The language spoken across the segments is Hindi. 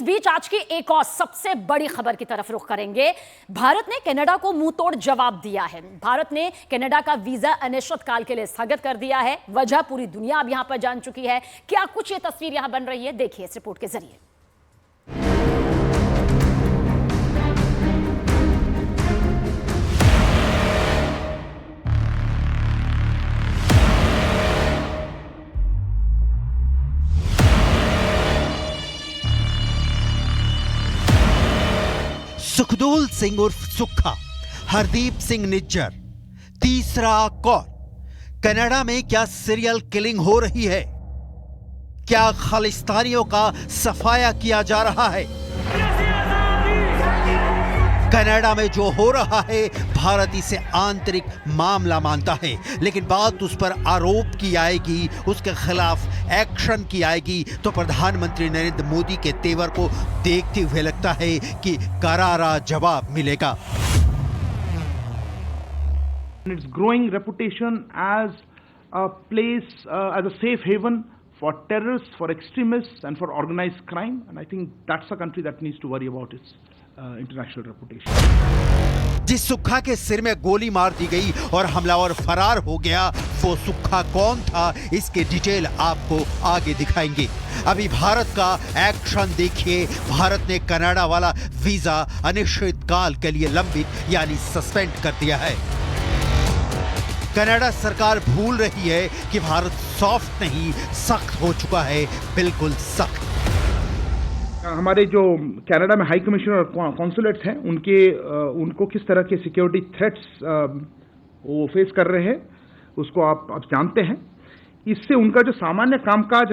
इस बीच आज की एक और सबसे बड़ी खबर की तरफ रुख करेंगे। भारत ने कनाडा को मुंहतोड़ जवाब दिया है। भारत ने कनाडा का वीजा अनिश्चितकाल के लिए स्थगित कर दिया है। वजह पूरी दुनिया अब यहां पर जान चुकी है। क्या कुछ ये तस्वीर यहां बन रही है, देखिए इस रिपोर्ट के जरिए। सुखदूल सिंह उर्फ सुक्खा, हरदीप सिंह निज्जर, तीसरा कौन? कनाडा में क्या सीरियल किलिंग हो रही है? क्या खालिस्तानियों का सफाया किया जा रहा है? कनाडा में जो हो रहा है भारत इसे आंतरिक मामला मानता है, लेकिन बात उस पर आरोप की आएगी, उसके खिलाफ एक्शन की आएगी तो प्रधानमंत्री नरेंद्र मोदी के तेवर को देखते हुए लगता है कि करारा जवाब मिलेगा। Its growing reputation as a place, as a safe haven for terrorists, for extremists, and for organized crime, and I think that's a country that needs to worry about its international reputation. जिस सुक्खा के सिर में गोली मार दी गई और हमलावर फरार हो गया, वो सुक्खा कौन था, इसके डिटेल आपको आगे दिखाएंगे। अभी भारत का एक्शन देखिए। भारत ने कनाडा वाला वीजा अनिश्चितकाल के लिए लंबित यानी सस्पेंड कर दिया है। कनाडा सरकार भूल रही है कि भारत सॉफ्ट नहीं सख्त हो चुका है, बिल्कुल सख्त। हमारे जो कनाडा में हाई कमिश्नर और कॉन्सुलेट्स हैं, उनको किस तरह के सिक्योरिटी थ्रेट्स वो फेस कर रहे हैं, उसको आप जानते हैं। इससे उनका जो सामान्य कामकाज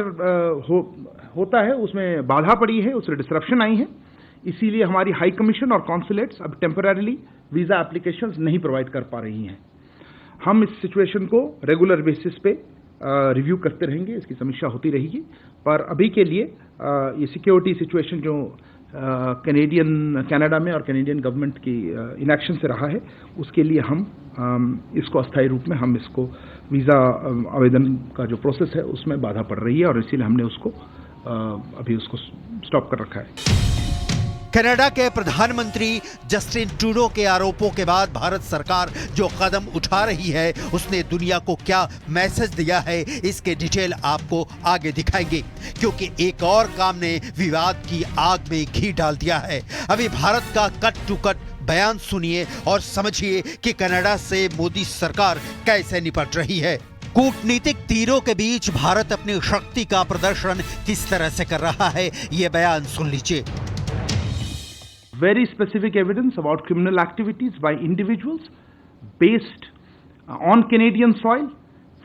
होता है उसमें बाधा पड़ी है, उससे डिसरप्शन आई है। इसीलिए हमारी हाई कमीशन और कॉन्सुलेट्स अब टेम्पररीली वीज़ा एप्लीकेशंस नहीं प्रोवाइड कर पा रही हैं। हम इस सिचुएशन को रेगुलर बेसिस पे रिव्यू करते रहेंगे, इसकी समीक्षा होती रहेगी। पर अभी के लिए ये सिक्योरिटी सिचुएशन जो कनाडा में और कैनेडियन गवर्नमेंट की इनएक्शन से रहा है, उसके लिए हम इसको अस्थायी रूप में हम इसको वीज़ा आवेदन का जो प्रोसेस है उसमें बाधा पड़ रही है और इसीलिए हमने उसको अभी उसको स्टॉप कर रखा है। कनाडा के प्रधानमंत्री जस्टिन ट्रूडो के आरोपों के बाद भारत सरकार जो कदम उठा रही है, उसने दुनिया को क्या मैसेज दिया है, इसके डिटेल आपको आगे दिखाएंगे। क्योंकि एक और काम ने विवाद की आग में घी डाल दिया है। अभी भारत का कट टू कट बयान सुनिए और समझिए कि कनाडा से मोदी सरकार कैसे निपट रही है। कूटनीतिक तीरों के बीच भारत अपनी शक्ति का प्रदर्शन किस तरह से कर रहा है, ये बयान सुन लीजिए। Very specific evidence about criminal activities by individuals based on Canadian soil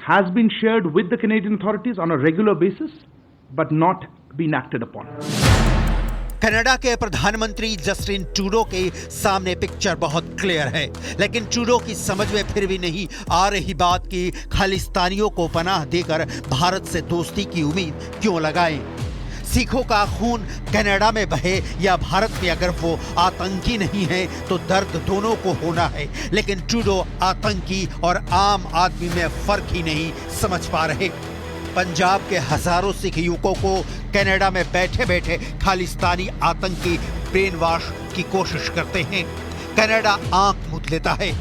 has been shared with the Canadian authorities on a regular basis, but not been acted upon. Canada के प्रधानमंत्री जस्टिन ट्रूडो के सामने पिक्चर बहुत क्लियर है, लेकिन ट्रूडो की समझ में फिर भी नहीं आ रही बात कि खालिस्तानियों को पनाह देकर भारत से दोस्ती की उम्मीद क्यों लगाएं। सिखों का खून कनाडा में बहे या भारत में अगर वो आतंकी नहीं है तो दर्द दोनों को होना है, लेकिन ट्रूडो आतंकी और आम आदमी में फर्क ही नहीं समझ पा रहे। पंजाब के हजारों सिख युवकों को कनाडा में बैठे बैठे खालिस्तानी आतंकी ब्रेन वॉश की कोशिश करते हैं। कनाडा आंख मूंद लेता है।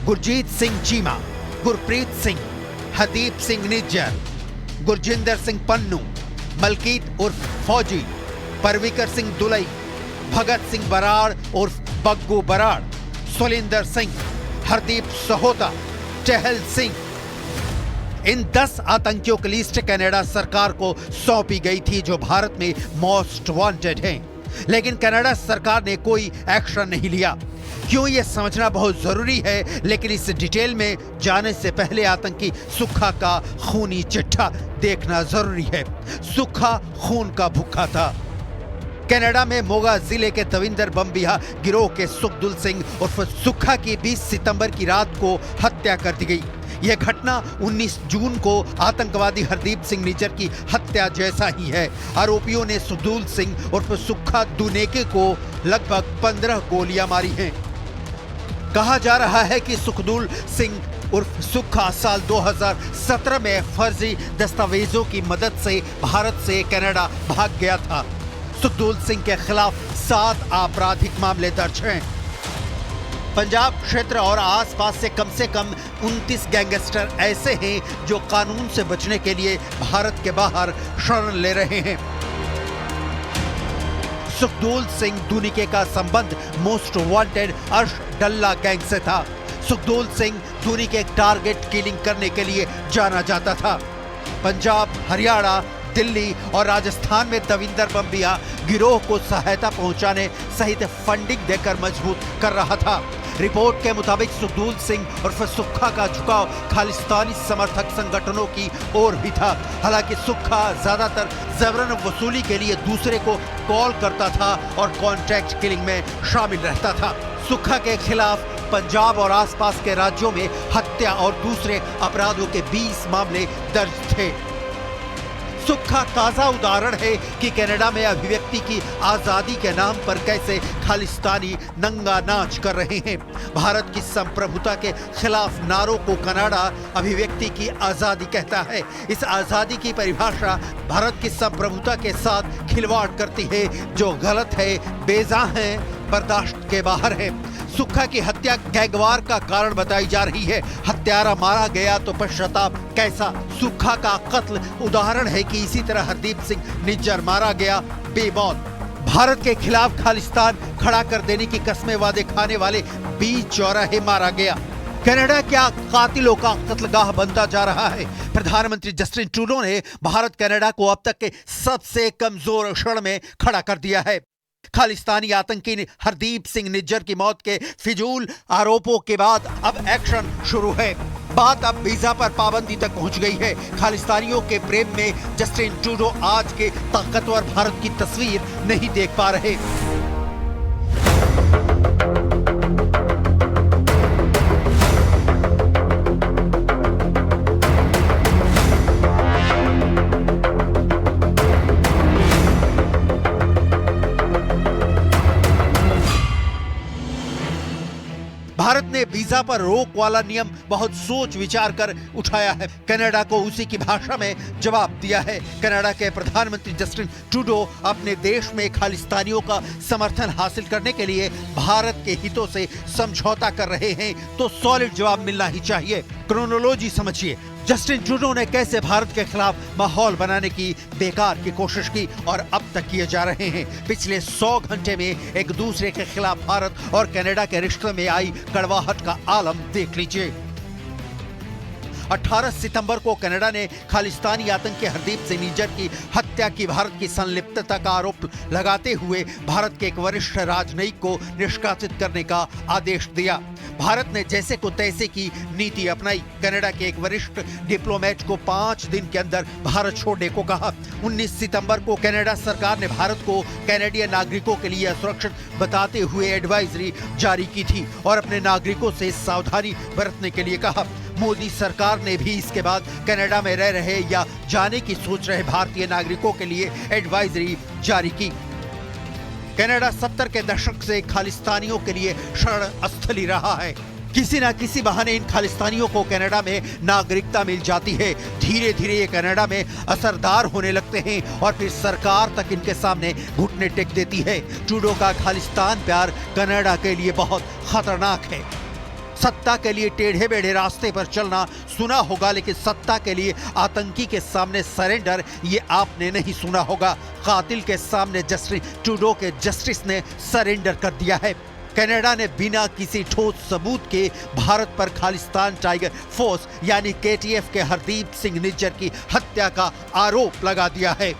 गुरजीत सिंह चीमा, गुरप्रीत सिंह, हरदीप सिंह निज्जर, गुरजिंदर सिंह पन्नू, मलकीत उर्फ फौजी, परविकर सिंह दुलई, भगत सिंह बराड़ उर्फ बग्गू बराड़, सुलिंदर सिंह, हरदीप सहोता, चहल सिंह, इन 10 आतंकियों की लिस्ट कनाडा सरकार को सौंपी गई थी जो भारत में मोस्ट वांटेड हैं। लेकिन कनाडा सरकार ने कोई एक्शन नहीं लिया। क्यों, यह समझना बहुत जरूरी है, लेकिन इस डिटेल में जाने से पहले आतंकी सुक्खा का खूनी चिट्ठा देखना जरूरी है। सुक्खा खून का भूखा था। कनाडा में मोगा जिले के दविंदर बमबिहा गिरोह के सुखदूल सिंह उर्फ सुक्खा की 20 सितंबर की रात को हत्या कर दी गई। यह घटना 19 जून को आतंकवादी हरदीप सिंह निज्जर की हत्या जैसा ही है। आरोपियों ने सुखदूल सिंह उर्फ सुक्खा दुनेके को लगभग 15 गोलियां मारी हैं। कहा जा रहा है कि सुखदूल सिंह उर्फ सुक्खा साल 2017 में फर्जी दस्तावेजों की मदद से भारत से कनाडा भाग गया था। सुखदूल सिंह के खिलाफ 7 आपराधिक मामले दर्ज हैं। पंजाब क्षेत्र और आसपास से कम 29 गैंगस्टर ऐसे हैं जो कानून से बचने के लिए भारत के बाहर शरण ले रहे हैं। सुखदूल सिंह दुनिके का संबंध मोस्ट वांटेड अर्श डल्ला गैंग से था। सुखदूल सिंह दुनिके टारगेट किलिंग करने के लिए जाना जाता था। पंजाब, हरियाणा, दिल्ली और राजस्थान में दविंदर बम्बिया गिरोह को सहायता पहुंचाने सहित फंडिंग देकर मजबूत कर रहा था। रिपोर्ट के मुताबिक सुखदूल सिंह और सुक्खा का झुकाव खालिस्तानी समर्थक संगठनों की ओर भी था। हालांकि सुक्खा ज्यादातर जबरन वसूली के लिए दूसरे को कॉल करता था और कॉन्ट्रैक्ट किलिंग में शामिल रहता था। सुक्खा के खिलाफ पंजाब और आसपास के राज्यों में हत्या और दूसरे अपराधों के 20 मामले दर्ज थे। सुक्खा ताजा उदाहरण है कि कनाडा में अभिव्यक्ति की आजादी के नाम पर कैसे खालिस्तानी नंगा नाच कर रहे हैं। भारत की संप्रभुता के खिलाफ नारों को कनाडा अभिव्यक्ति की आजादी कहता है। इस आजादी की परिभाषा भारत की संप्रभुता के साथ खिलवाड़ करती है, जो गलत है, बेजा है, बर्दाश्त के बाहर है। सुक्खा की हत्या गैंगवार का कारण बताई जा रही है। हत्यारा मारा गया तो पश्चाताप कैसा। सुक्खा का कत्ल उदाहरण है कि इसी तरह हरदीप सिंह निज्जर मारा गया बेमौत। भारत के खिलाफ खालिस्तान खड़ा कर देने की कस्में वादे खाने वाले 20 चौराहे मारा गया। कनाडा क्या कातिलों का कत्लगाह बनता जा रहा है। प्रधानमंत्री जस्टिन ट्रूडो ने भारत कनाडा को अब तक के सबसे कमजोर क्षण में खड़ा कर दिया है। खालिस्तानी आतंकी हरदीप सिंह निज्जर की मौत के फिजूल आरोपों के बाद अब एक्शन शुरू है। बात अब वीजा पर पाबंदी तक पहुंच गई है। खालिस्तानियों के प्रेम में जस्टिन ट्रूडो आज के ताकतवर भारत की तस्वीर नहीं देख पा रहे। भारत ने वीजा पर रोक वाला नियम बहुत सोच विचार कर उठाया है। कनाडा को उसी की भाषा में जवाब दिया है। कनाडा के प्रधानमंत्री जस्टिन ट्रूडो अपने देश में खालिस्तानियों का समर्थन हासिल करने के लिए भारत के हितों से समझौता कर रहे हैं, तो सॉलिड जवाब मिलना ही चाहिए। क्रोनोलॉजी समझिए। जस्टिन ट्रूडो ने कैसे भारत के खिलाफ माहौल बनाने की बेकार की कोशिश की और अब तक किए जा रहे हैं। पिछले 100 घंटे में एक दूसरे के खिलाफ भारत और कनाडा के रिश्ते में आई कड़वाहट का आलम देख लीजिए। 18 सितंबर को कनाडा ने खालिस्तानी आतंकी हरदीप सिंह निज्जर की हत्या की भारत की संलिप्तता का आरोप लगाते हुए भारत के एक वरिष्ठ राजनयिक को निष्कासित करने का आदेश दिया। भारत ने जैसे को तैसे की नीति अपनाई। कनाडा के एक वरिष्ठ डिप्लोमेट को 5 दिन के अंदर भारत छोड़ने को कहा। 19 सितंबर को कनाडा सरकार ने भारत को कैनेडियन नागरिकों के लिए असुरक्षित बताते हुए एडवाइजरी जारी की थी और अपने नागरिकों से सावधानी बरतने के लिए कहा। मोदी सरकार ने भी इसके बाद कनाडा में रह रहे या जाने की सोच रहे भारतीय नागरिकों के लिए एडवाइजरी जारी की। कनाडा 70 के दशक से खालिस्तानियों के लिए शरण स्थली रहा है। किसी न किसी बहाने इन खालिस्तानियों को कनाडा में नागरिकता मिल जाती है। धीरे धीरे ये कनाडा में असरदार होने लगते हैं और फिर सरकार तक इनके सामने घुटने टेक देती है। ट्रूडो का खालिस्तान प्यार कनाडा के लिए बहुत खतरनाक है। सत्ता के लिए टेढ़े बेढ़े रास्ते पर चलना सुना होगा, लेकिन सत्ता के लिए आतंकी के सामने सरेंडर ये आपने नहीं सुना होगा। कातिल के सामने जस्टिन ट्रूडो के जस्टिस ने सरेंडर कर दिया है। कनाडा ने बिना किसी ठोस सबूत के भारत पर खालिस्तान टाइगर फोर्स यानी KTF के हरदीप सिंह निज्जर की हत्या का आरोप लगा दिया है।